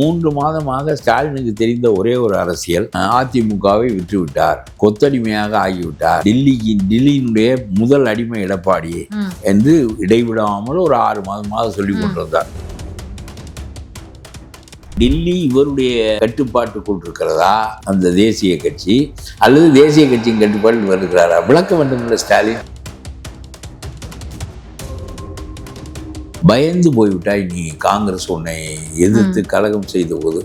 3 மாதமாக ஸ்டாலினுக்கு தெரிந்த ஒரே ஒரு அரசியல், அதிமுகவை விட்டுவிட்டார், கொத்தடிமையாக ஆகிவிட்டார், டில்லியினுடைய முதல் அடிமை எடப்பாடி என்று இடைவிடாமல் ஒரு 6 மாதமாக சொல்லிக் கொண்டிருந்தார். டில்லி இவருடைய கட்டுப்பாட்டுக்குள் இருக்கிறதா அந்த தேசிய கட்சி, அல்லது தேசிய கட்சியின் கட்டுப்பாட்டில் வருகிறாரா? விளக்க வேண்டும் என்ற ஸ்டாலின். பயந்து போய்விட்டாய் நீ, காங்கிரஸ் உன்னை எதிர்த்து கலகம் செய்த போது.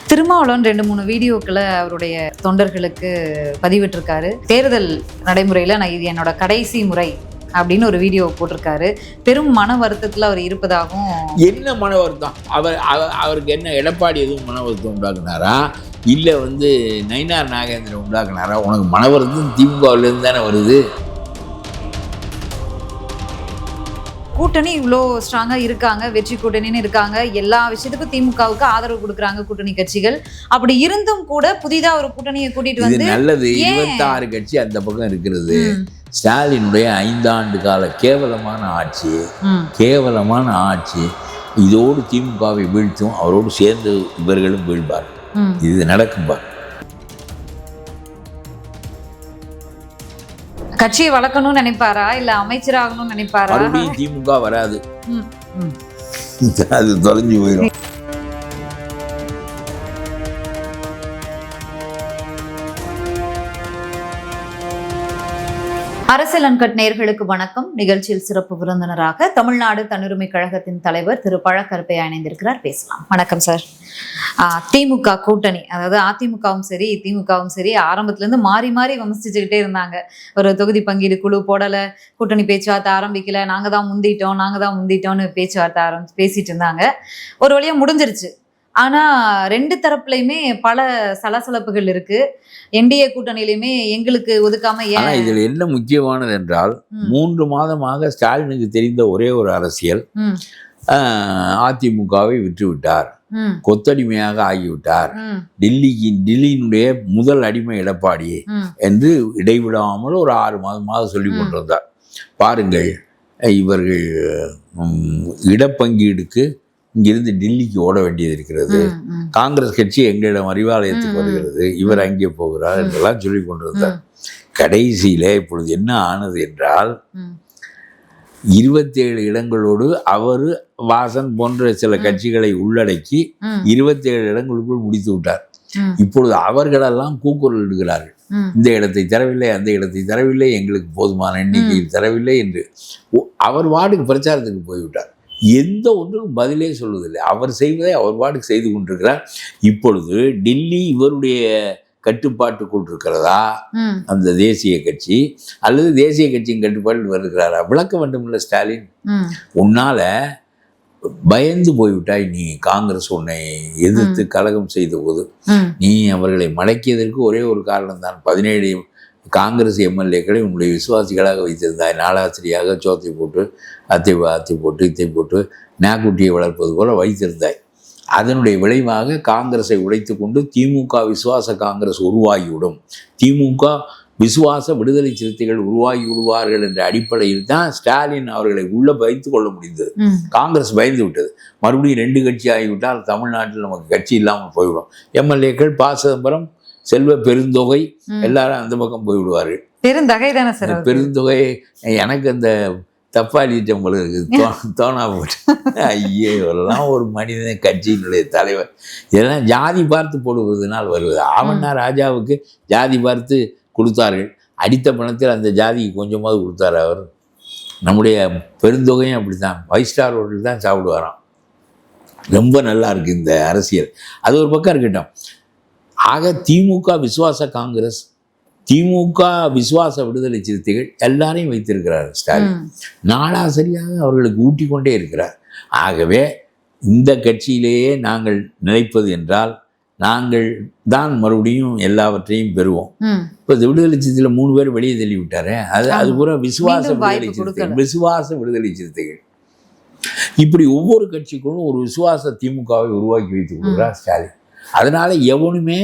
திருமாவளவன் 2-3 வீடியோக்களை அவருடைய தொண்டர்களுக்கு பதிவிட்டிருக்காரு. தேர்தல் நடைமுறையில் நான் இது என்னோட கடைசி முறை அப்படின்னு ஒரு வீடியோ போட்டிருக்காரு. பெரும் மன வருத்தத்தில் அவர் இருப்பதாகவும். என்ன மன வருத்தம்? அவருக்கு என்ன எடப்பாடி எதுவும் மன வருத்தம் உண்டாக்குனாரா, இல்லை நயினார் நாகேந்திரன் உண்டாக்குனாரா? உனக்கு மன வருத்தம் திமுகவிலேருந்து தானே வருது. கூட்டணி இவ்வளோ ஸ்ட்ராங்காக இருக்காங்க, வெற்றி கூட்டணின்னு இருக்காங்க, எல்லா விஷயத்துக்கும் திமுகவுக்கு ஆதரவு கொடுக்குறாங்க கூட்டணி கட்சிகள். அப்படி இருந்தும் கூட புதிதாக ஒரு கூட்டணியை கூட்டிட்டு வந்து நல்லது. 26 கட்சி அந்த பக்கம் இருக்கிறது. ஸ்டாலினுடைய 5 ஆண்டு கால கேவலமான ஆட்சி இதோடு திமுகவை வீழ்த்தும், அவரோடு சேர்ந்து இவர்களும் வீழ்வார். இது நடக்கும்பா. கட்சியை வளர்க்கணும்னு நினைப்பாரா, இல்ல அமைச்சராகணும்னு நினைப்பாரா? மறுபடியும் திமுக வராது, அது தொலைஞ்சு போயிடும். அரசியல் அன்கட் நேயர்களுக்கு வணக்கம். நிகழ்ச்சியில் சிறப்பு விருந்தினராக தமிழ்நாடு தன்னுரிமை கழகத்தின் தலைவர் திரு பழக்கருப்பையா இணைந்திருக்கிறார். பேசலாம். வணக்கம் சார். திமுக கூட்டணி, அதாவது அதிமுகவும் சரி திமுகவும் சரி, ஆரம்பத்திலேருந்து மாறி மாறி விமர்சிச்சுக்கிட்டே இருந்தாங்க. ஒரு தொகுதி பங்கீடு குழு போடலை, கூட்டணி பேச்சுவார்த்தை ஆரம்பிக்கல, நாங்கள் தான் முந்திட்டோம்னு பேச்சுவார்த்தை பேசிட்டு இருந்தாங்க. ஒரு வழியாக முடிஞ்சிருச்சு. ஆனால் 2 தரப்புலையுமே பல சலசலப்புகள் இருக்கு. என்டிஏ கூட்டணியிலுமே எங்களுக்கு ஒதுக்காம ஏன். இதில் என்ன முக்கியமானது என்றால், 3 மாதமாக ஸ்டாலினுக்கு தெரிந்த ஒரே ஒரு அரசியல், அதிமுகவை விட்டுவிட்டார், கொத்தடிமையாக ஆகிவிட்டார், டில்லியினுடைய முதல் அடிமை எடப்பாடி என்று இடைவிடாமல் ஒரு 6 மாதமாக சொல்லிக் கொண்டிருந்தார். பாருங்கள், இவர்கள் இடப்பங்கீடுக்கு இங்கிருந்து டில்லிக்கு ஓட வேண்டியது இருக்கிறது, காங்கிரஸ் கட்சி எங்களிடம் அறிவாலயத்துக்கு வருகிறது, இவர் அங்கே போகிறார் என்றெல்லாம் சொல்லி கொண்டிருந்தார். கடைசியில இப்பொழுது என்ன ஆனது என்றால், 27 இடங்களோடு அவர் வாசன் போன்ற சில கட்சிகளை உள்ளடக்கி 27 இடங்களுக்குள் முடித்து விட்டார். இப்பொழுது அவர்களெல்லாம் கூக்குரல் இடுகிறார்கள், இந்த இடத்தை தரவில்லை, அந்த இடத்தை தரவில்லை, எங்களுக்கு போதுமான எண்ணிக்கையில் தரவில்லை என்று. அவர் வார்டுக்கு பிரச்சாரத்துக்கு போய்விட்டார். எந்த ஒன்றும் பதிலே சொல்வதில்லை. அவர் செய்வதை அவர் பாட்டுக்கு செய்து கொண்டிருக்கிறார். இப்பொழுது டில்லி இவருடைய கட்டுப்பாட்டுக்குள் இருக்கிறதா அந்த தேசிய கட்சி, அல்லது தேசிய கட்சியின் கட்டுப்பாட்டில் வருகிறாரா? விளக்க வேண்டும் இல்லை ஸ்டாலின். உன்னால பயந்து போய்விட்டாய் நீ, காங்கிரஸ் உன்னை எதிர்த்து கலகம் செய்த போது. நீ அவர்களை மடக்கியதற்கு ஒரே ஒரு காரணம் தான். 17 காங்கிரஸ் எம்எல்ஏக்களை உன்னுடைய விசுவாசிகளாக வைத்திருந்தாய். நாளாசிரியாக சோத்தை போட்டு அத்தை போட்டு இத்தை போட்டு நாக்குட்டியை வளர்ப்பது போல வைத்திருந்தாய். அதனுடைய விளைவாக காங்கிரஸை உடைத்து கொண்டு திமுக விசுவாச காங்கிரஸ் உருவாகிவிடும், திமுக விசுவாச விடுதலை சிறுத்தைகள் உருவாகி விடுவார்கள் என்ற அடிப்படையில் தான் ஸ்டாலின் அவர்களை உள்ள வைத்துக் கொள்ள முடிந்தது. காங்கிரஸ் பயந்து விட்டது. மறுபடியும் 2 கட்சி ஆகிவிட்டால் தமிழ்நாட்டில் நமக்கு கட்சி இல்லாமல் போய்விடும். எம்எல்ஏக்கள் ப. சிதம்பரம், செல்வ பெருந்தொகை எல்லாரும் அந்த பக்கம் போய்விடுவார்கள். பெருந்தொகை தானே சார்? பெருந்தொகை எனக்கு அந்த தப்பாளிட்ட உங்களுக்கு தோணா போட்டு, ஐயே எல்லாம் ஒரு மனிதன் கட்சியினுடைய தலைவர், இதெல்லாம் ஜாதி பார்த்து போடுவதனால் வருவது. ஆவண்ணா ராஜாவுக்கு ஜாதி பார்த்து கொடுத்தார்கள், அடித்த பணத்தில் அந்த ஜாதிக்கு கொஞ்சமாவது கொடுத்தார் அவர். நம்முடைய பெருந்தொகையும் அப்படி தான், 5 ஸ்டார் ஹோட்டல் தான் சாப்பிடுவாராம். ரொம்ப நல்லா இருக்குது இந்த அரசியல். அது ஒரு பக்கம் இருக்கட்டும். ஆக திமுக விசுவாச காங்கிரஸ், திமுக விசுவாச விடுதலை சிறுத்தைகள் எல்லாரையும் வைத்திருக்கிறார் ஸ்டாலின். நாளாசரியாக அவர்களுக்கு ஊட்டி கொண்டே இருக்கிறார். ஆகவே இந்த கட்சியிலேயே நாங்கள் நினைப்பது என்றால், நாங்கள் தான் மறுபடியும் எல்லாவற்றையும் பெறுவோம். இப்போ விடுதலை சிறுத்தையில் 3 பேர் வெளியே தள்ளி விட்டாரே, அது பூரா விசுவாச விடுதலை சிறுத்தைகள். இப்படி ஒவ்வொரு கட்சிக்குள்ளும் ஒரு விசுவாச திமுகவை உருவாக்கி வைத்துக் கொள்கிறார் ஸ்டாலின். அதனால எவனுமே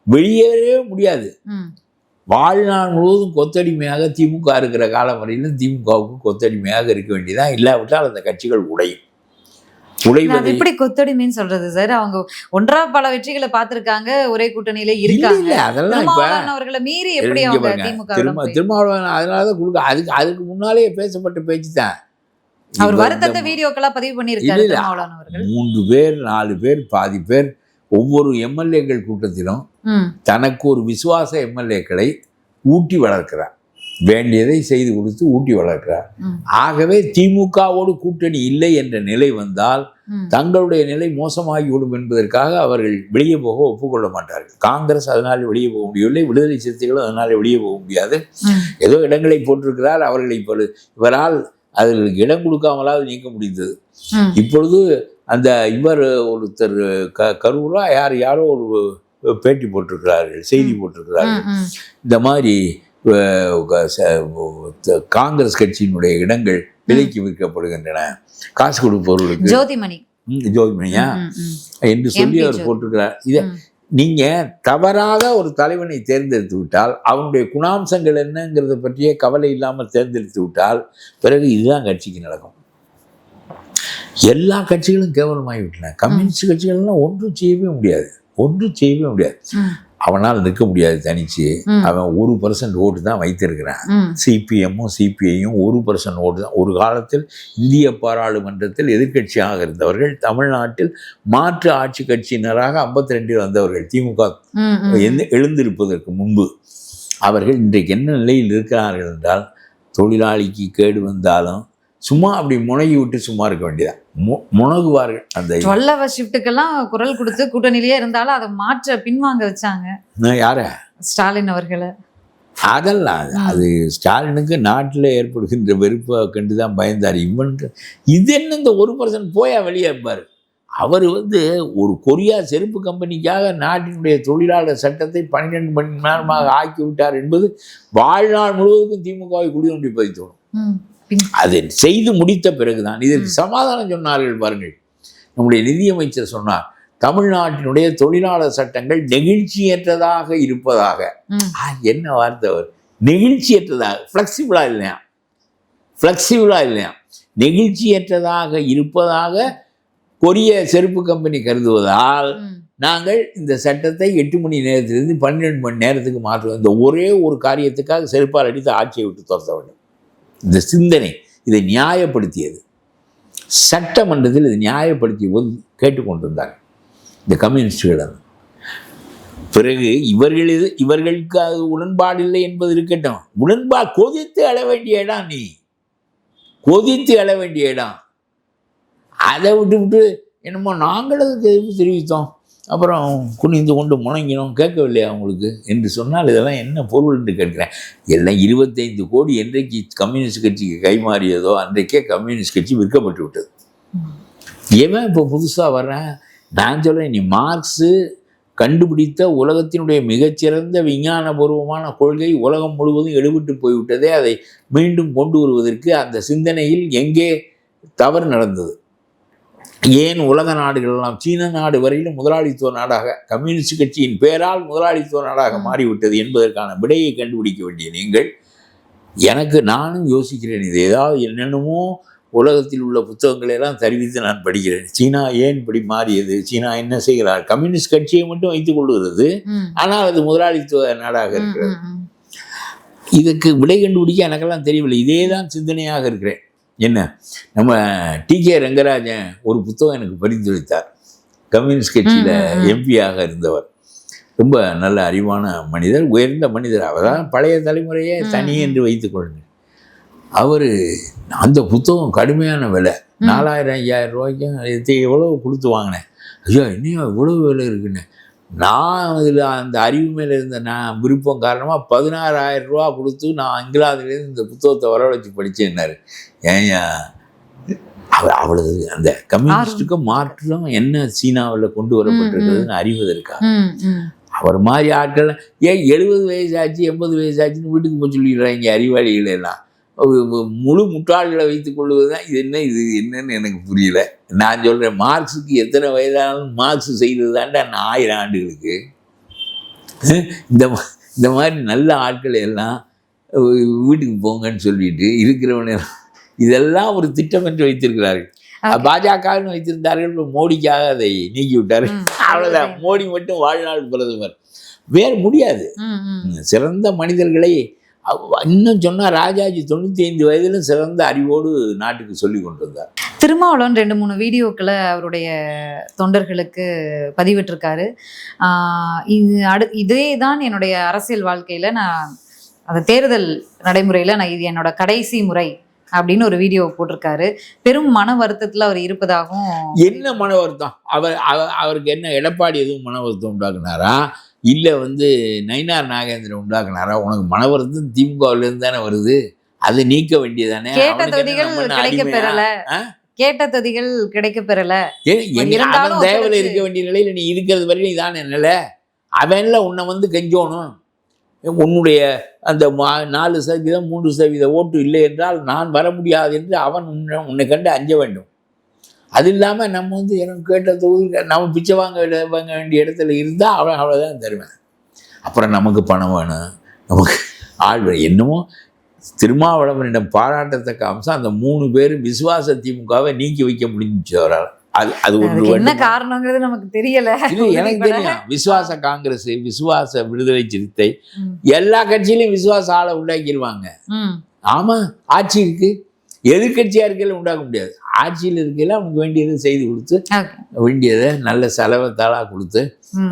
வெளியேறவே முடியாது. வாழ்நாள் முழுவதும் கொத்தடிமையாக திமுக இருக்கிற காலம் வரையிலும் திமுகவுக்கு கொத்தடிமையாக இருக்க வேண்டியதான், இல்லாவிட்டால் அந்த கட்சிகள் உடையும். உழைவதை எப்படி கொத்தடிமைன்னு சொல்றது சார்? அவங்க ஒன்றா பல வெற்றிகளை பார்த்திருக்காங்க, ஒரே கூட்டணியில இருக்காங்க. இல்ல அதெல்லாம் இப்ப திருமாவளவன் அவர்களை மீறி எப்படி இங்க அவங்க பாருங்க, திமுக திருமாவளவன் அதனாலதான் கொடுக்க அதுக்கு முன்னாலேயே பேசப்பட்ட பேச்சு தான். அவர் இப்ப வருத்தத்தை வீடியோக்களா பதிவு பண்ணியிருக்காரு இல்ல, திருமாவளவன் அவர்கள். 3 பேர் 4 பேர் பாதி பேர் ஒவ்வொரு எம்எல்ஏக்கள் கூட்டத்திலும் தனக்கு ஒரு விசுவாச எம்எல்ஏக்களை ஊட்டி வளர்க்கிறார், வேண்டியதை செய்து கொடுத்து ஊட்டி வளர்க்கிறார். ஆகவே திமுகவோடு கூட்டணி இல்லை என்ற நிலை வந்தால் தங்களுடைய நிலை மோசமாகிவிடும் என்பதற்காக அவர்கள் வெளியே போக ஒப்புக்கொள்ள மாட்டார்கள். காங்கிரஸ் அதனால் வெளியே போக முடியவில்லை, விடுதலை சிறுத்தைகளும் அதனால் வெளியே போக முடியாது. ஏதோ இடங்களை போட்டிருக்கிறார், அவர்களை இவரால் அதற்கு இடம் கொடுக்காமலாவது நீக்க முடிந்தது. இப்பொழுது அந்த இவர் ஒருத்தர் கரூரா யாரோ ஒரு பேட்டி போட்டிருக்கிறார்கள், செய்தி போட்டிருக்கிறார்கள். இந்த மாதிரி காங்கிரஸ் கட்சியினுடைய இடங்கள் விலைக்கு விற்கப்படுகின்றன காசு கொடுப்பவர்களுக்கு, ஜோதிமணியா என்று சொல்லி அவர் போட்டிருக்கிறார். இதை நீங்க தவறாக ஒரு தலைவனை தேர்ந்தெடுத்து விட்டால், அவனுடைய குணாம்சங்கள் என்னங்கிறத பற்றியே கவலை இல்லாமல் தேர்ந்தெடுத்து விட்டால் பிறகு இதுதான் கட்சிக்கு நடக்கும். எல்லா கட்சிகளும் கேவலமாகிவிட்டன. கம்யூனிஸ்ட் கட்சிகள்லாம் ஒன்றும் செய்யவே முடியாது. அவனால் நிற்க முடியாது தனிச்சு. அவன் 1% ஓட்டு தான் வைத்திருக்கிறான். சிபிஎம்மும் சிபிஐயும் 1% ஓட்டு தான். ஒரு காலத்தில் இந்திய பாராளுமன்றத்தில் எதிர்கட்சியாக இருந்தவர்கள், தமிழ்நாட்டில் மாற்று ஆட்சி கட்சியினராக 52 வந்தவர்கள் திமுக எழுந்திருப்பதற்கு முன்பு. அவர்கள் இன்றைக்கு என்ன நிலையில் இருக்கிறார்கள் என்றால், தொழிலாளிக்கு கேடு வந்தாலும் சும்மா அப்படி முனகி விட்டு சும்மா இருக்க வேண்டியதான். முனகுவார்கள். அந்த 12 hour ஷிஃப்ட்டுக்கெல்லாம் குரல் கொடுத்து கூட்டணியிலேயே இருந்தாலும் அதை மாற்ற பின்வாங்க வச்சாங்க. யார? ஸ்டாலின் அவர்களை. அதெல்லாம் அது ஸ்டாலினுக்கு நாட்டில் ஏற்படுகின்ற வெறுப்பை கண்டுதான் பயந்தார். இவனுக்கு இது என்ன இந்த 1% போயா வெளியே இருப்பார். அவர் ஒரு கொரியா செருப்பு கம்பெனிக்காக நாட்டினுடைய தொழிலாளர் சட்டத்தை 12 மணி நேரமாக ஆக்கி விட்டார் என்பது வாழ்நாள் முழுவதுக்கும் திமுகவை குடியொன்றி பதித்தோணும். அதை செய்து முடித்த பிறகுதான் இதற்கு சமாதானம் சொன்னார்கள். பாருங்கள், நம்முடைய நிதியமைச்சர் சொன்னார், தமிழ்நாட்டினுடைய தொழிலாளர் சட்டங்கள் நெகிழ்ச்சியற்றதாக இருப்பதாக. என்ன வார்த்தை அவர், நெகிழ்ச்சியற்றதாக, ஃப்ளெக்சிபிளா இல்லையா, நெகிழ்ச்சியற்றதாக இருப்பதாக கொரிய செருப்பு கம்பெனி கருதுவதால் நாங்கள் இந்த சட்டத்தை 8 மணி நேரத்திலிருந்து 12 மணி நேரத்துக்கு மாற்றுவோம். இந்த ஒரே ஒரு காரியத்துக்காக செருப்பால் அடித்து ஆட்சியை விட்டு துரத்த வேண்டும். இந்த சிந்தனை இதை நியாயப்படுத்தியது. சட்டமன்றத்தில் இதை நியாயப்படுத்திய போது கேட்டுக்கொண்டிருந்தாங்க இந்த கம்யூனிஸ்டுகள். பிறகு இவர்களுக்கு அது உடன்பாடு இல்லை என்பது இருக்கட்டும். கொதித்து எழ வேண்டிய இடம். அதை விட்டு என்னமோ நாங்கள் அதுக்கு எதிர்ப்பு தெரிவித்தோம், அப்புறம் குனிந்து கொண்டு முணங்கினோம், கேட்கவில்லையா அவங்களுக்கு என்று சொன்னால் இதெல்லாம் என்ன பொருள் என்று கேட்கிறேன். எல்லாம் 25 கோடி என்றைக்கு கம்யூனிஸ்ட் கட்சிக்கு கைமாறியதோ அன்றைக்கே கம்யூனிஸ்ட் கட்சி விற்கப்பட்டு விட்டது. ஏன் இப்போ புதுசாக வர்றேன் நான் சொல்கிறேன், நீ மார்க்ஸு கண்டுபிடித்த உலகத்தினுடைய மிகச்சிறந்த விஞ்ஞானபூர்வமான கொள்கை உலகம் முழுவதும் எடுபட்டு போய்விட்டதே, அதை மீண்டும் கொண்டு வருவதற்கு அந்த சிந்தனையில் எங்கே தவறு நடந்தது? ஏன் உலக நாடுகளெல்லாம் சீன நாடு வரையிலும் முதலாளித்துவ நாடாக கம்யூனிஸ்ட் கட்சியின் பேரால் முதலாளித்துவ நாடாக மாறிவிட்டது என்பதற்கான விடையை கண்டுபிடிக்க வேண்டிய நீங்கள், நானும் யோசிக்கிறேன், இது ஏதாவது என்னென்னமோ உலகத்தில் உள்ள புத்தகங்களை எல்லாம் தெரிவித்து நான் படிக்கிறேன். சீனா ஏன் இப்படி மாறியது, சீனா என்ன செய்கிறார், கம்யூனிஸ்ட் கட்சியை மட்டும் வைத்துக் கொள்கிறது, ஆனால் அது முதலாளித்துவ நாடாக இருக்கிறது. இதுக்கு விடை கண்டுபிடிக்க எனக்கெல்லாம் தெரியவில்லை. இதே தான் சிந்தனையாக இருக்கிறேன். என்ன, நம்ம டி.கே. ரங்கராஜன் ஒரு புத்தகம் எனக்கு பரிந்துரைத்தார். கம்யூனிஸ்ட் கட்சியில் எம்பியாக இருந்தவர், ரொம்ப நல்ல அறிவான மனிதர், உயர்ந்த மனிதர். அவர் தான் பழைய தலைமுறையே தனி என்று வைத்துக் கொள்ளுங்கள். அவர் அந்த புத்தகம் கடுமையான விலை, 4000-5000 ரூபாய்க்கும் எவ்வளோ கொடுத்து வாங்கினேன். ஐயோ இன்னும் இவ்வளோ விலை இருக்குன்னு. நான் அதில் அந்த அறிவு மேலே இருந்த விருப்பம் காரணமாக 16,000 ரூபா கொடுத்து நான் இங்கிலாந்துலேருந்து இந்த புத்தகத்தை வரவழைச்சி படித்தேன்னாரு. ஏன்யா அவ்வளவு அந்த கம்யூனிஸ்டுக்கு மாற்றம் என்ன சீனாவில் கொண்டு வரப்பட்டிருக்கிறதுன்னு அறிவதற்காக. அவர் மாதிரி ஆட்கள் 70 வயசாச்சு 80 வயசாச்சுன்னு வீட்டுக்கு போய் சொல்லிடுறாங்க அறிவாளிகள் எல்லாம். முழு முட்டாள்களை வைத்துக் கொள்வது தான் இது என்னன்னு எனக்கு புரியல. நான் சொல்கிறேன், மார்க்ஸுக்கு எத்தனை வயதானாலும் மார்க்ஸ் செய்தது தாண்டா 1000 ஆண்டுகளுக்கு. இந்த மாதிரி நல்ல ஆட்கள் எல்லாம் வீட்டுக்கு போங்கன்னு சொல்லிட்டு இருக்கிறவனே இதெல்லாம் ஒரு திட்டம் என்று வைத்திருக்கிறார்கள். பாஜகன்னு வைத்திருந்தார்கள், இப்ப மோடிக்காக அதை நீக்கி விட்டாரு. அவ்வளவுதான். மோடி மட்டும் வாழ்நாள் பிரதமர். வேற முடியாது. சிறந்த மனிதர்களை இன்னும் சொன்னா ராஜாஜி 95 வயதிலும் சிறந்த அறிவோடு நாட்டுக்கு சொல்லி கொண்டு வந்தார். திருமாவளவன் 2-3 வீடியோக்களை அவருடைய தொண்டர்களுக்கு பதிவிட்டிருக்காரு. இதே தான் என்னுடைய அரசியல் வாழ்க்கையில நான் அந்த தேர்தல் நடைமுறையில நான் இது என்னோட கடைசி முறை அப்படின்னு ஒரு வீடியோ போட்டிருக்காரு. பெரும் மன வருத்தத்துல அவர் இருப்பதாகவும். என்ன மன வருத்தம்? அவருக்கு என்ன எடப்பாடி எதுவும் மன வருத்தம் உண்டாக்குனாரா, இல்ல நயினார் நாகேந்திரன் உண்டாக்குனாரா? உனக்கு மன வருத்தம் திமுகவில இருந்து தானே வருது, அதை நீக்க வேண்டியதானே. கேட்ட தொகுதிகள் கிடைக்க பெறல, கேட்ட தொகுதிகள் கிடைக்க பெறல. அவன் தேவையில இருக்க வேண்டிய நிலையில நீ இருக்கிறது வரை நீ தானே நிலை. அவன்ல உன்னை கெஞ்சோணும். உன்னுடைய அந்த 4% 3% ஓட்டு இல்லை என்றால் நான் வர முடியாது என்று அவன் உன்னை கண்டு அஞ்ச வேண்டும். அது இல்லாமல் நம்ம எனக்கு கேட்ட தொகுதி நம்ம பிச்சை வாங்க வேண்டிய இடத்துல இருந்தால் அவன் அவ்வளோதான் தருவேன். அப்புறம் நமக்கு பணம் வேணும், நமக்கு ஆள் வேணும். என்னமோ திருமாவளவனிடம் பாராட்டத்தக்க அம்சம் அந்த 3 பேரும் விசுவாச திமுகவை நீக்கி வைக்க முடிஞ்சு அவரால். அது என்ன காரணங்கிறது நமக்கு தெரியல. எனக்கு தெரியும். விசுவாச காங்கிரஸ், விசுவாச விடுதலை சிறுத்தை, எல்லா கட்சியிலையும் விசுவாச ஆளை உண்டாக்கிடுவாங்க. ஆமா, ஆட்சி இருக்கு, எதிர்கட்சியா இருக்கையில உண்டாக்க முடியாது. ஆட்சியில் இருக்கையில அவனுக்கு வேண்டியதை செய்து கொடுத்து, வேண்டியதை நல்ல செலவத்தாளா கொடுத்து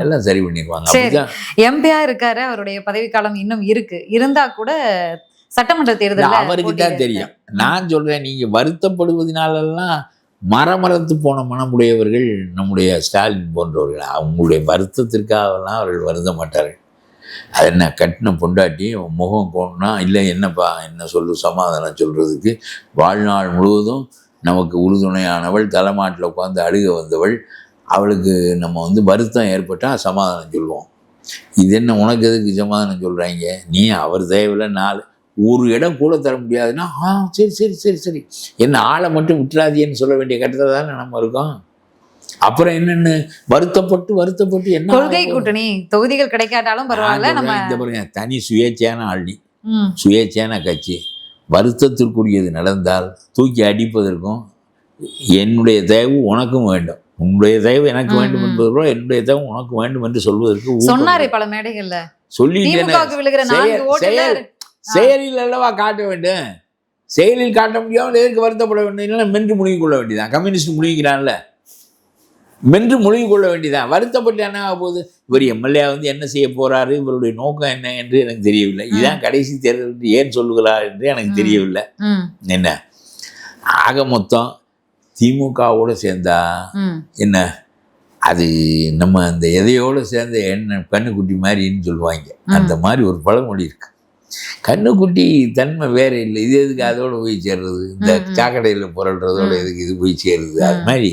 எல்லாம் சரி பண்ணிடுவாங்க. எம்பியா இருக்காரு, அவருடைய பதவிக்காலம் இன்னும் இருக்கு. இருந்தா கூட சட்டமன்ற தேர்தல் அவருக்கு தான் தெரியும். நான் சொல்றேன், நீங்க வருத்தப்படுவதனாலெல்லாம் மரமரத்து போன மனமுடையவர்கள் நம்முடைய ஸ்டாலின் போன்றவர்கள். அவங்களுடைய வருத்தத்திற்காகலாம் அவர்கள் வருந்த மாட்டார்கள். அது என்ன, கட்டின பொண்டாட்டி முகம் போனா இல்லை என்னப்பா என்ன சொல்லு சமாதானம் சொல்கிறதுக்கு வாழ்நாள் முழுவதும் நமக்கு உறுதுணையானவள், தலைமாட்டில் உட்காந்து அழுக வந்தவள், அவளுக்கு நம்ம வருத்தம் ஏற்பட்டால் சமாதானம் சொல்லுவோம். இது என்ன உனக்கு எதுக்கு சமாதானம் சொல்கிறாங்க? நீ அவர் தேவையில்லை 4 ஒரு இடம் கூட தர முடியாதுன்னா சரி சரி சரி சரி என்ன ஆளை மட்டும் விட்டுறாதியன்னு சொல்ல வேண்டிய கட்டத்தில் தானே நம்ம இருக்கோம். அப்புறம் என்னென்னு வருத்தப்பட்டு என்ன கொள்கை கூட்டணி தொகுதிகள் கிடைக்காட்டாலும் பரவாயில்ல. நம்ம இந்த பாருங்க, தனி சுயேட்சையான ஆள்னி, சுயேட்சையான கட்சி. வருத்தத்திற்குரியது நடந்தால் தூக்கி அடிப்பதற்கும் என்னுடைய தயவு உனக்கும் வேண்டும், உன்னுடைய தயவு எனக்கு வேண்டும் என்பதோ என்னுடைய தயவு உனக்கு வேண்டும் என்று சொல்வதற்கு சொன்னாரே பல மேடைகள்ல. சொல்லிட்டு செயலில் அல்லவா காட்ட வேண்டும். செயலில் காட்ட முடியாமல் எதற்கு வருத்தப்பட வேண்டும்? இல்லைன்னா மென்று முழுகிக் கொள்ள வேண்டியதான். கம்யூனிஸ்ட் முழுகிறான்ல, மென்று முழுகிக் கொள்ள வேண்டியதான். வருத்தப்பட்டு என்ன ஆக போகுது? இவர் எம்எல்ஏ என்ன செய்ய போறாரு, இவருடைய நோக்கம் என்ன என்று எனக்கு தெரியவில்லை. இதுதான் கடைசி தேர்தல் என்று ஏன் சொல்லுகிறார் என்று எனக்கு தெரியவில்லை. என்ன ஆக மொத்தம் திமுகவோட சேர்ந்தா என்ன, அது நம்ம அந்த எதையோடு சேர்ந்த என்ன கண்ணுக்குட்டி மாதிரின்னு சொல்லுவாங்க. அந்த மாதிரி ஒரு பழமொழி இருக்கு. கண்ணுக்குட்டி தன்மை வேற இல்லை. இது எதுக்கு அதோட போய் சேர்றது? இந்த சாக்கடையில் புரள்றதோட எதுக்கு இது போய் சேருது? அது மாதிரி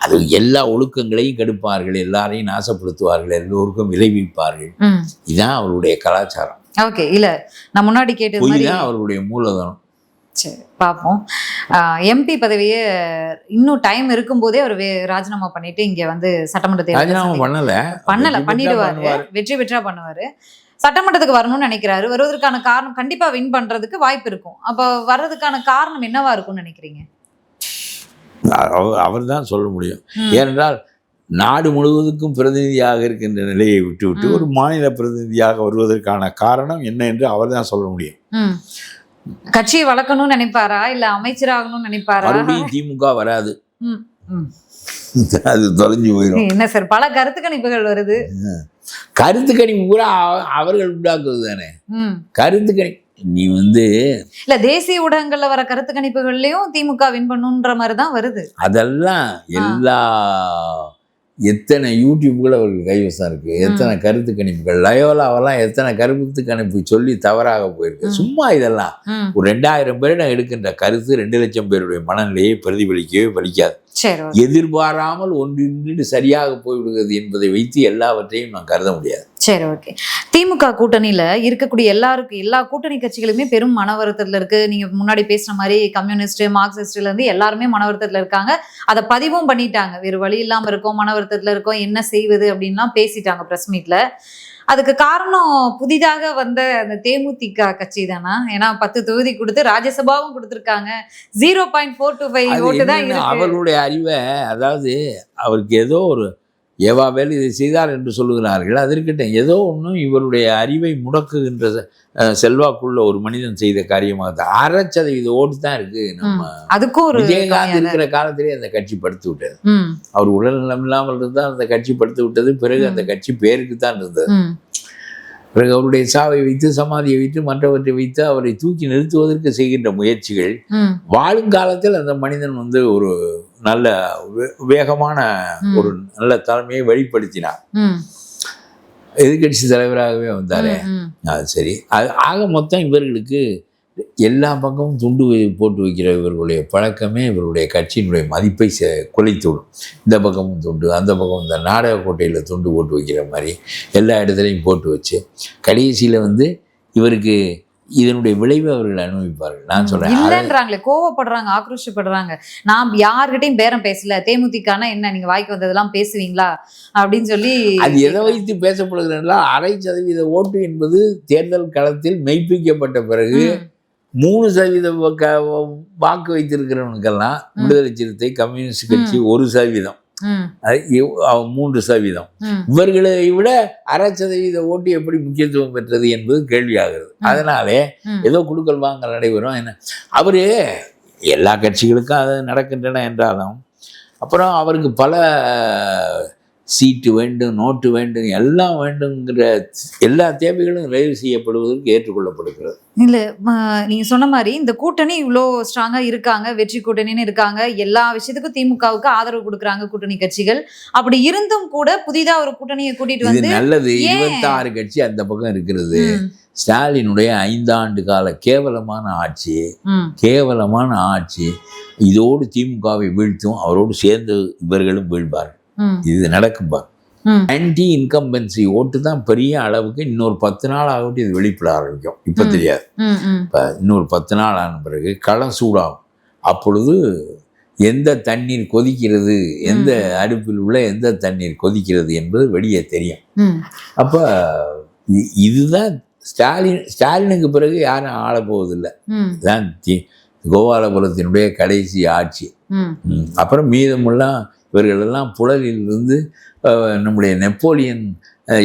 அது எல்லா ஒழுக்கங்களையும் கெடுப்பார்கள், எல்லாரையும் நாசப்படுத்துவார்கள், எல்லோருக்கும் விளைவிப்பார்கள். இதுதான் அவருடைய கலாச்சாரம். ஓகே, இல்ல நான் முன்னாடி கேட்டது தான் அவருடைய மூலதனம். சரி, பார்ப்போம். எம்பி பதவியே இன்னும் டைம் இருக்கும்போதே அவர் ராஜினாமா பண்ணிட்டு இங்க சட்டமன்ற தேர்தல் ராஜினாமா பண்ணிடுவாரு. வெற்றி பெற்றா பண்ணுவாரு. சட்டமன்றத்துக்கு வரணும்னு நினைக்கிறாரு. வருவதற்கான காரணம் கண்டிப்பா வின் பண்றதுக்கு வாய்ப்பு இருக்கும். அப்ப வர்றதுக்கான காரணம் என்னவா இருக்கும்னு நினைக்கிறீங்க? அவர் தான் சொல்ல முடியும். ஏனென்றால் நாடு முழுவதுக்கும் பிரதிநிதியாக இருக்கின்ற நிலையை விட்டு ஒரு மாநில பிரதிநிதியாக வருவதற்கான காரணம் என்ன என்று அவர் தான் சொல்ல முடியும். கட்சியை வளர்க்கணும்னு நினைப்பாரா, இல்ல அமைச்சராகணும்னு நினைப்பாரா? மறுபடியும் திமுக வராது, அது தொலைஞ்சு போயிடும். என்ன சார், பல கருத்து கணிப்புகள் வருது. கருத்து கணிப்பு கூட அவர்கள் உண்டாக்குவது தானே கருத்து கணிப்பு. நீ இல்ல தேசிய ஊடகங்கள்ல வர கருத்து கணிப்புகள்லயும் திமுக வின் பண்ணுன்ற மாதிரிதான் வருது. அதெல்லாம் எல்லா எத்தனை யூடியூப்கள் அவர்கள் கைவசம் இருக்கு, எத்தனை கருத்து கணிப்புகள். லயோலாவெல்லாம் எத்தனை கருத்து கணிப்பு சொல்லி தவறாக போயிருக்கு. சும்மா இதெல்லாம் ஒரு 2000 பேரிடம் எடுக்கின்ற கருத்து 2 லட்சம் பேருடைய மனநிலையை பிரதிபலிக்கவே பலிக்காது. எதிர்பாராமல் ஒன்றின்றி சரியாக போய்விடுகிறது என்பதை வைத்து எல்லாவற்றையும் நான் கருத முடியாது. சரி, ஓகே. திமுக கூட்டணியில இருக்கக்கூடிய எல்லா கூட்டணி கட்சிகளுமே பெரும் மன வருத்தத்துல இருக்கு. நீங்க முன்னாடி பேசுன மாதிரி கம்யூனிஸ்ட், மார்க்சிஸ்ட்ல இருந்து எல்லாருமே மன வருத்தத்துல இருக்காங்க. அதை பதிவும் பண்ணிட்டாங்க. வேறு வழி இல்லாம இருக்கோம், மன வருத்தத்துல இருக்கோம், என்ன செய்வது அப்படின்லாம் பேசிட்டாங்க பிரஸ் மீட்ல. அதுக்கு காரணம் புதிதாக வந்த அந்த தேமுதிக கட்சி தானா? ஏன்னா 10 தொகுதி கொடுத்து ராஜ்யசபாவும் கொடுத்துருக்காங்க. 0.425 ஓட்டு தான் இருக்கு. அவர்களுடைய அறிவை, அதாவது அவருக்கு ஏதோ ஒரு ஏவாவேல் இதை செய்தார் என்று சொல்லுகிறார்கள். அது இருக்கட்டும், ஏதோ ஒன்றும் இவருடைய அறிவை முடக்குகின்ற செல்வாக்குள்ள ஒரு மனிதன் செய்த காரியமாக 6% ஓட்டு தான் இருக்கு. நம்ம அதுக்கும் ஒரு விஜயகாந்த் இருக்கிற காலத்திலே அந்த கட்சி படுத்து விட்டது. அவர் உடல்நலம் இல்லாமல் இருந்தால் அந்த கட்சி படுத்து விட்டது. பிறகு அந்த கட்சி பேருக்கு தான் இருந்தது. பிறகு அவருடைய சாவை வைத்து, சமாதியை வைத்து, மற்றவற்றை வைத்து அவரை தூக்கி நிறுத்துவதற்கு செய்கின்ற முயற்சிகள், வாழும் காலத்தில் அந்த மனிதன் ஒரு நல்ல வேகமான ஒரு நல்ல தலைமையை வெளிப்படுத்தினார். எதிர்கட்சி தலைவராகவே வந்தாரே, அது சரி. அது ஆக மொத்தம் இவர்களுக்கு எல்லா பக்கமும் துண்டு போட்டு வைக்கிற இவர்களுடைய பழக்கமே இவருடைய கட்சியினுடைய மதிப்பை குலைத்து விடும். இந்த பக்கமும் துண்டு, அந்த பக்கம் இந்த நாடக கோட்டையில் துண்டு போட்டு வைக்கிற மாதிரி எல்லா இடத்துலையும் போட்டு வச்சு கடைசியில் இவருக்கு இதனுடைய விளைவை அவர்கள் அனுபவிப்பார்கள். நான் சொல்றேன் இல்லைன்றாங்களே, கோவப்படுறாங்க, ஆக்ரோஷப்படுறாங்க. நான் யார்கிட்டையும் பேரம் பேசல, தேமுதிகனா என்ன நீங்க வாய்க்கு வந்ததெல்லாம் பேசுவீங்களா அப்படின்னு சொல்லி. அது எதை வைத்து பேசப்படுகிறா? 6% ஓட்டு என்பது தேர்தல் களத்தில் மெய்ப்பிக்கப்பட்ட பிறகு 3% வாக்கு வைத்திருக்கிறவனுக்கெல்லாம் விடுதலை சிறுத்தை, கம்யூனிஸ்ட் கட்சி 1%, 3%. இவர்களை விட 1/2% ஓட்டு எப்படி முக்கியத்துவம் பெற்றது என்பது கேள்வியாகிறது. அதனாலே ஏதோ குடுக்கல் வாங்கல் நடைபெறும். என்ன அவரு எல்லா கட்சிகளுக்கும் அது நடக்கின்றன என்றாலும் அப்புறம் அவருக்கு பல சீட்டு வேண்டும், நோட்டு வேண்டும், எல்லாம் வேண்டுங்கிற எல்லா தேவைகளும் நிறைவு செய்யப்படுவதற்கு ஏற்றுக்கொள்ளப்படுகிறது. இல்ல, நீங்க சொன்ன மாதிரி இந்த கூட்டணி இவ்வளோ ஸ்ட்ராங்கா இருக்காங்க, வெற்றி கூட்டணின்னு இருக்காங்க, எல்லா விஷயத்துக்கும் திமுகவுக்கு ஆதரவு கொடுக்குறாங்க கூட்டணி கட்சிகள். அப்படி இருந்தும் கூட புதிதா ஒரு கூட்டணியை கூட்டிட்டு வந்து நல்லது 26 கட்சி அந்த பக்கம் இருக்கிறது. ஸ்டாலினுடைய 5 ஆண்டு கால கேவலமான ஆட்சி இதோடு திமுகவை வீழ்த்தும். அவரோடு சேர்ந்து இவர்களும் வீழ்வார்கள். இது நடக்கும்பா. ஆன்டி இன்கம்பன்சி ஓட்டு தான் பெரிய அளவுக்கு. இன்னொரு 10 நாள் ஆகட்டும், இது வெளிப்பட ஆரம்பிக்கும். இப்ப தெரியாது. இப்ப இன்னொரு 10 நாள் ஆன பிறகு களம் சூடாகும். அப்பொழுது எந்த தண்ணீர் கொதிக்கிறது, எந்த அடுப்பில் உள்ள எந்த தண்ணீர் கொதிக்கிறது என்பது வெளியே தெரியும். அப்ப இதுதான் ஸ்டாலினுக்கு பிறகு யாரும் ஆளப்போவதில்லை. இதுதான் கோபாலபுரத்தினுடைய கடைசி ஆட்சி. அப்புறம் மீதமெல்லாம் இவர்களெல்லாம் புழலிலிருந்து நம்முடைய நெப்போலியன்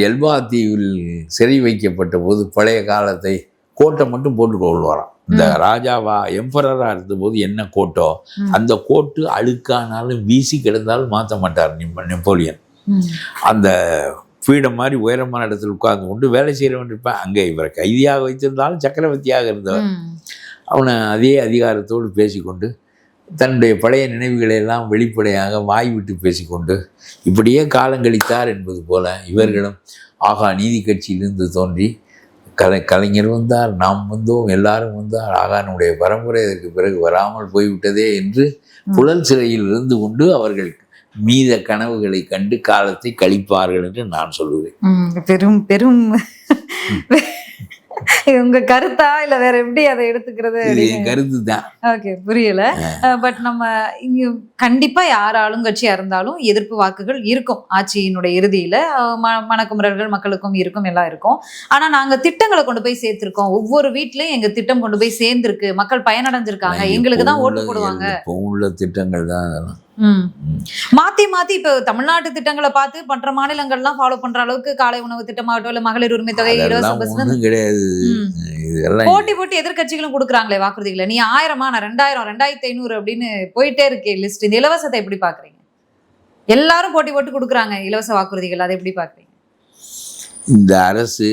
எல்பா தீவில் சிறை வைக்கப்பட்ட போது பழைய காலத்தை கோட்டை மட்டும் போட்டு கொள்வாராம். இந்த ராஜாவா எம்பரராக இருந்தபோது என்ன கோட்டோ அந்த கோட்டு அழுக்கானாலும் வீசி கிடந்தாலும் மாற்ற மாட்டார் நெப்போலியன். அந்த பீடம் மாதிரி உயரமான இடத்துல உட்கார்ந்து கொண்டு வேலை செய்கிறவன் இருப்பான். அங்கே இவரை கைதியாக வைத்திருந்தாலும் சக்கரவர்த்தியாக இருந்தவர். அவனை அதே அதிகாரத்தோடு பேசிக்கொண்டு தன்னுடைய பழைய நினைவுகளை எல்லாம் வெளிப்படையாக வாய் விட்டு பேசிக்கொண்டு இப்படியே காலங்கழித்தார் என்பது போல இவர்களும் ஆகா நீதி கட்சியிலிருந்து தோன்றி கலைஞர் வந்தார், நாம் வந்தோம், எல்லாரும் வந்தார், ஆகா நம்முடைய பரம்பரை அதற்கு பிறகு வராமல் போய்விட்டதே என்று புழல் சிறையில் இருந்து கொண்டு அவர்கள் மீத கனவுகளை கண்டு காலத்தை கழிப்பார்கள் என்று நான் சொல்லுவேன். பெரும் பெரும் உங்க கருத்தா இல்ல வேற எப்படி அதை எடுத்துக்கிறது? கருத்து தான். ஓகே, புரியல. பட் நம்ம இங்க கண்டிப்பா யார் ஆளுங்கட்சியா இருந்தாலும் எதிர்ப்பு வாக்குகள் இருக்கும். ஆட்சியினுடைய இறுதியில மனக்குமுறல்கள் மக்களுக்கும் இருக்கும், எல்லாம் இருக்கும். ஆனா நாங்க திட்டங்களை கொண்டு போய் சேர்த்திருக்கோம், ஒவ்வொரு வீட்லயும் எங்க திட்டம் கொண்டு போய் சேர்ந்திருக்கு, மக்கள் பயனடைஞ்சிருக்காங்க, எங்களுக்கு தான் ஓட்டு போடுவாங்க. உள்ள திட்டங்கள் தான் அதெல்லாம் மாத்தி இப்ப தமிழ்நாட்டு திட்டங்களை பார்த்து மற்ற மாநிலங்கள்லாம் ஃபாலோ பண்ற அளவுக்கு காலை உணவு திட்டமாகட்டும், இல்ல மகளிர் உரிமை தொகை, இலவச கிடையாது. போட்டி எதிர்கட்சிகளும் கொடுக்குறாங்களே வாக்குறுதிகளை. நீ 1000 நான் 2000 2500 அப்படின்னு போயிட்டே இருக்கே லிஸ்ட். இந்த இலவசத்தை எப்படி பாக்குறீங்க? எல்லாரும் போட்டி கொடுக்குறாங்க இலவச வாக்குறுதிகள், அதை எப்படி பாக்குறீங்க? இந்த அரசு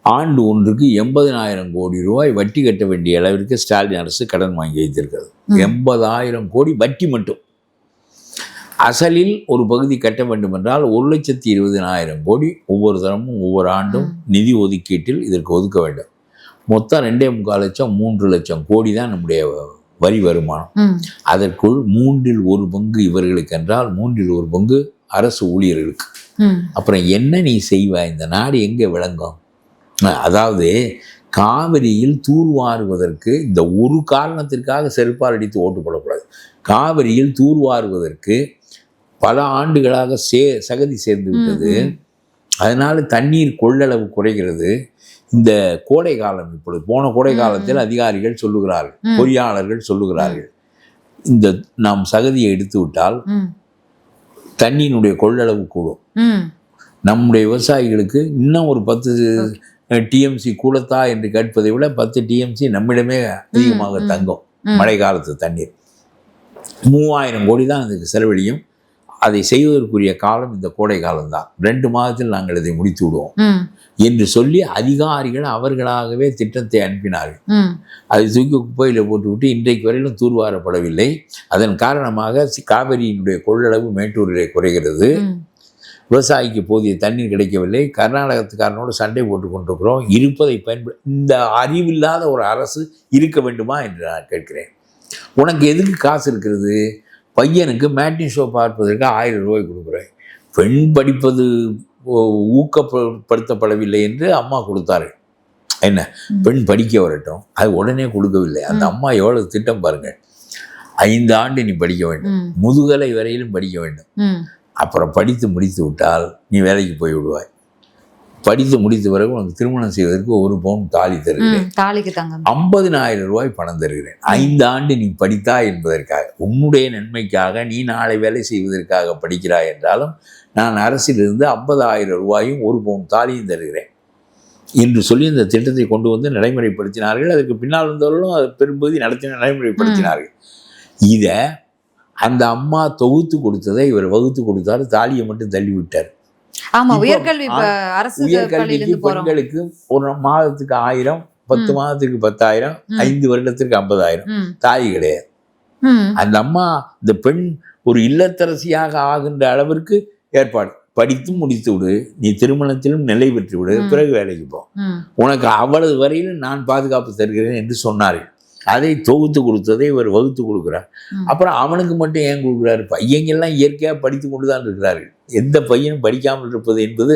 ஆண்டு ஒன்றுக்கு 80,000 கோடி ரூபாய் வட்டி கட்ட வேண்டிய அளவிற்கு ஸ்டாலின் அரசு கடன் வாங்கி வைத்திருக்கிறது. 80,000 கோடி வட்டி மட்டும். அசலில் ஒரு பகுதி கட்ட வேண்டும் என்றால் 1,20,000 கோடி ஒவ்வொரு தரமும் ஒவ்வொரு ஆண்டும் நிதி ஒதுக்கீட்டில் இதற்கு ஒதுக்க வேண்டும். மொத்தம் 2.25 லட்சம் 3 லட்சம் கோடி தான் நம்முடைய வரி வருமானம். அதற்குள் 1/3 இவர்களுக்கு என்றால் 1/3 அரசு ஊழியர்களுக்கு. அப்புறம் என்ன நீ செய்வாய்? இந்த நாடு எங்கே விளங்கும்? அதாவது காவிரியில் தூர்வாருவதற்கு இந்த ஒரு காரணத்திற்காக செருப்பால் அடித்து ஓட்டு போடக்கூடாது. காவிரியில் தூர்வாருவதற்கு பல ஆண்டுகளாக சகதி சேர்ந்து விட்டது. அதனால தண்ணீர் கொள்ளளவு குறைகிறது. இந்த கோடை காலம், இப்பொழுது போன கோடை காலத்தில் அதிகாரிகள் சொல்லுகிறார்கள், பொறியாளர்கள் சொல்லுகிறார்கள், இந்த நாம் சகதியை எடுத்து விட்டால் தண்ணீருடைய கொள்ளளவு கூடும். நம்முடைய விவசாயிகளுக்கு இன்னும் ஒரு 10 டிஎம்சி கூடத்தா என்று கேட்பதை விட 10 டிஎம்சி நம்மிடமே அதிகமாக தங்கும். மழை காலத்து தண்ணீர் 3000 கோடி தான் அதுக்கு செலவழியும். அதை செய்வதற்குரிய காலம் இந்த கோடை காலம்தான். 2 மாதத்தில் நாங்கள் இதை முடித்து விடுவோம் என்று சொல்லி அதிகாரிகள் அவர்களாகவே திட்டத்தை அனுப்பினார்கள். அதை தூக்கி குப்பையில் போட்டுவிட்டு இன்றைக்கு வரையிலும் தூர்வாரப்படவில்லை. அதன் காரணமாக காவிரியினுடைய கொள்ளளவு மேட்டூரிலே குறைகிறது. விவசாயிக்கு போதிய தண்ணீர் கிடைக்கவில்லை. கர்நாடகத்துக்காரனோடு சண்டை போட்டு கொண்டிருக்கிறோம். இருப்பதை இந்த அறிவில்லாத ஒரு அரசு இருக்க வேண்டுமா என்று நான் கேட்கிறேன். உனக்கு எதுக்கு காசு இருக்கிறது? பையனுக்கு மேட்னி ஷோ பார்ப்பதற்கு 1000 ரூபாய் கொடுக்குறேன். பெண் படிப்பது ஊக்கப்படுத்தப்படவில்லை என்று அம்மா கொடுத்தார்கள். என்ன, பெண் படிக்க வரட்டும், அது உடனே கொடுக்கவில்லை. அந்த அம்மா எவ்வளவு திட்டம் பாருங்கள். 5 ஆண்டு நீ படிக்க வேண்டும், முதுகலை வரையிலும் படிக்க வேண்டும். அப்புறம் படித்து முடித்து விட்டால் நீ வேலைக்கு போய் விடுவாய். படித்து முடித்த பிறகு உனக்கு திருமணம் செய்வதற்கு 1 பவுன் தாலி தருகிறேன், 50,000 ரூபாய் பணம் தருகிறேன். 5 ஆண்டு நீ படித்தாய் என்பதற்காக, உன்னுடைய நன்மைக்காக, நீ நாளை வேலை செய்வதற்காக படிக்கிறாய் என்றாலும் நான் அரசிலிருந்து 50,000 ரூபாயும் 1 பவுன் தாலியும் தருகிறேன் என்று சொல்லி இந்த திட்டத்தை கொண்டு வந்து நடைமுறைப்படுத்தினார்கள். அதற்கு பின்னால் வந்தவர்களும் அது பெரும்பகுதி நடைமுறைப்படுத்தினார்கள். இதை அந்த அம்மா தொகுத்து கொடுத்ததை இவர் வகுத்து கொடுத்தார். தாலியை மட்டும் தள்ளி விட்டார். உயர்கல்விக்கு பெண்களுக்கு ஒரு மாதத்துக்கு 1000, 10 மாதத்துக்கு 10,000, 5 வருடத்திற்கு 50,000. தாலி கிடையாது. அந்த அம்மா இந்த பெண் ஒரு இல்லத்தரசியாக ஆகின்ற அளவிற்கு ஏற்பாடு. படித்து முடித்து விடு, நீ திருமணத்திலும் நிலை பெற்று விடு, பிறகு வேலைக்கு போ, உனக்கு அவ்வளவு வரையிலும் நான் பாதுகாப்பு தருகிறேன் என்று சொன்னார்கள். அதை தொகுத்து கொடுத்ததை இவர் வகுத்து கொடுக்குறார். அப்புறம் அவனுக்கு மட்டும் ஏன் கொடுக்குறாரு? பையங்கள்லாம் இயற்கையாக படித்து கொண்டு தான் இருக்கிறார்கள். எந்த பையனும் படிக்காமல் இருப்பது என்பது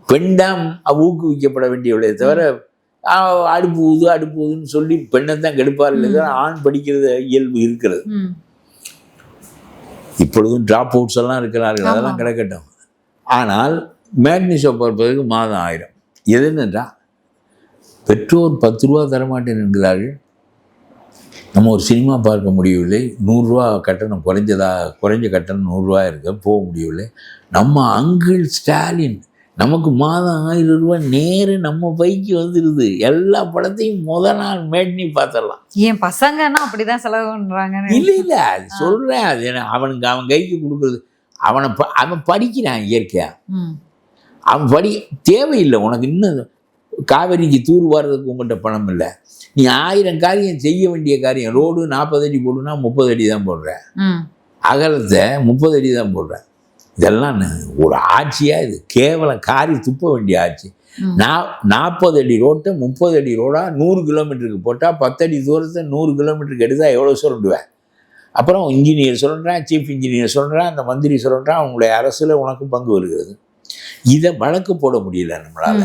பெண்தான் ஊக்குவிக்கப்பட வேண்டியவளே தவிர அடுப்புதுன்னு சொல்லி பெண்ணை தான் கெடுப்பார்கள். ஆண் படிக்கிறது இயல்பு இருக்கிறது. இப்பொழுதும் டிராப் அவுட்ஸ் எல்லாம் இருக்கிறார்கள், அதெல்லாம் கிடக்கட்டும். ஆனால் மேட்னி ஷோ பார்ப்பதற்கு மாதம் 1000. எதுன்னுட்டா பெற்றோர் 10 ரூபா தரமாட்டேன் என்கிறார்கள். நம்ம ஒரு சினிமா பார்க்க முடியவில்லை, 100 ரூபா கட்டணம், குறைஞ்ச கட்டணம் 100 ரூபா இருக்க போக முடியவில்லை. நம்ம அங்கிள் ஸ்டாலின் நமக்கு மாதம் 1000 ரூபாய் நேரு நம்ம பைக்கு வந்துடுது. எல்லா படத்தையும் முதல் நாள் மேட்னி பார்த்துடலாம். என் பசங்கன்னா அப்படிதான் செலவு பண்றாங்க. இல்லை அது சொல்கிறேன். அது அவனுக்கு அவன் கைக்கு கொடுக்குறது. அவன் படிக்கிறான் இயற்கையா. அவன் தேவையில்லை உனக்கு. இன்னும் காவிரிக்கு தூர் வாரதுக்கு உங்கள்கிட்ட பணம் இல்லை. நீ 1000 காரியம் செய்ய வேண்டிய காரியம். ரோடு 40 அடி போடுனா 30 அடி தான் போடுறேன். அகலத்தை 30 அடி தான் போடுறேன். இதெல்லாம் ஒரு ஆட்சியாக? இது கேவலம் காரி துப்ப வேண்டிய ஆட்சி. 40 அடி ரோட்டை 30 அடி ரோடாக 100 கிலோமீட்டருக்கு போட்டால் 10 அடி தூரத்தை 100 கிலோமீட்டருக்கு எடுத்தால் எவ்வளோ சொல்லிடுவேன். அப்புறம் இன்ஜினியர் சொல்கிறேன், சீஃப் இன்ஜினியர் சொல்கிறேன், அந்த மந்திரி சொல்கிறேன், அவங்களுடைய அரசில் உனக்கு பங்கு வருகிறது. இதை வழக்கு போட முடியல நம்மளால்.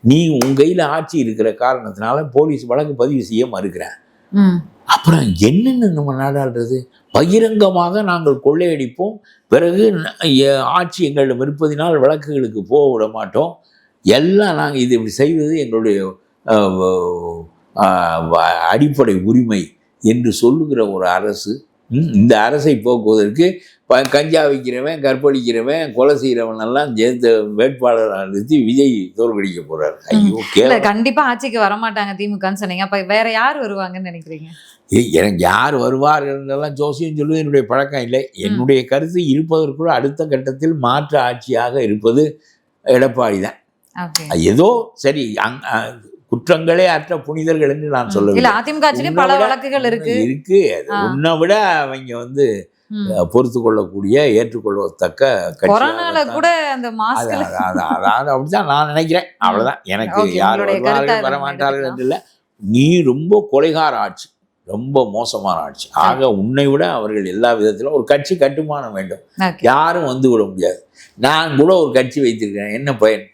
நீ உன் கையில் ஆட்சி இருக்கிற காரணத்தினால போலீஸ் வழக்கு பதிவு செய்ய மறுக்கிறேன். அப்புறம் என்னென்னு நம்ம நாடாடுறது? பகிரங்கமாக நாங்கள் கொள்ளையடிப்போம், பிறகு ஆட்சி எங்களிடம் இருப்பதினால் வழக்குகளுக்கு போக விட மாட்டோம், எல்லாம் நாங்கள் இது இப்படி செய்வது எங்களுடைய அடிப்படை உரிமை என்று சொல்லுகிற ஒரு அரசு. இந்த அரசை போக்குவதற்கு கஞ்சா வைக்கிறவன், கற்பழிக்கிறவன், கொலை செய்கிறவன் எல்லாம் சேர்ந்து வேட்பாளர் நிறுத்தி விஜய் தோற்கடிக்க போறாரு. ஐயோ, கண்டிப்பா ஆட்சிக்கு வரமாட்டாங்க திமுகன்னு சொன்னீங்க. அப்ப வேற யார் வருவாங்கன்னு நினைக்கிறீங்க? எனக்கு யார் வருவார்கள்லாம் ஜோசியம் சொல்வது என்னுடைய பழக்கம் இல்லை. என்னுடைய கருத்து இருப்பதற்குள்ள அடுத்த கட்டத்தில் மாற்று ஆட்சியாக இருப்பது எடப்பாடி தான். ஏதோ சரி, குற்றங்களே அற்ற புனிதர்கள் என்று நான் சொல்லவில்லை. அதிமுக பல வழக்குகள் இருக்கு. உன்னை விட அவங்க பொறுத்து கொள்ளக்கூடிய, ஏற்றுக்கொள்ளத்தக்க கூட அந்த அப்படிதான் நான் நினைக்கிறேன். அவ்வளவுதான். எனக்கு யார் வருவார்கள் வரமாட்டார்கள் என்று இல்லை. நீ ரொம்ப கொலைகார ஆட்சி, ரொம்ப மோசமான ஆட்சி. ஆக உன்னை விட அவர்கள் எல்லா விதத்திலும் ஒரு கட்சி கட்டுமானம் வேண்டும். ஓகே. யாரும் வந்து விட முடியாது. நான் கூட ஒரு கட்சி வைத்திருக்கிறேன், என்ன பயன்?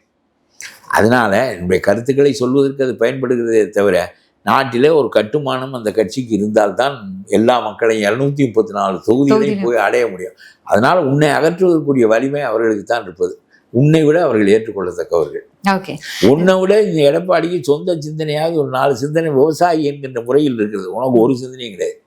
அதனால என்னுடைய கருத்துக்களை சொல்வதற்கு அது பயன்படுகிறதே தவிர, நாட்டிலே ஒரு கட்டுமானம் அந்த கட்சிக்கு இருந்தால்தான் எல்லா மக்களையும் 234 தொகுதிகளையும் போய் அடைய முடியும். அதனால உன்னை அகற்றுவதற்குரிய வலிமை அவர்களுக்கு தான் இருப்பது. உன்னை விட அவர்கள் ஏற்றுக்கொள்ளத்தக்கவர்கள். ஓகே. உன்னை விட இந்த எடப்பாடிக்கு சொந்த சிந்தனையாவது ஒரு 4 சிந்தனை விவசாயி என்கின்ற முறையில் இருக்கிறது. உனக்கு ஒரு சிந்தனையும் கிடையாது.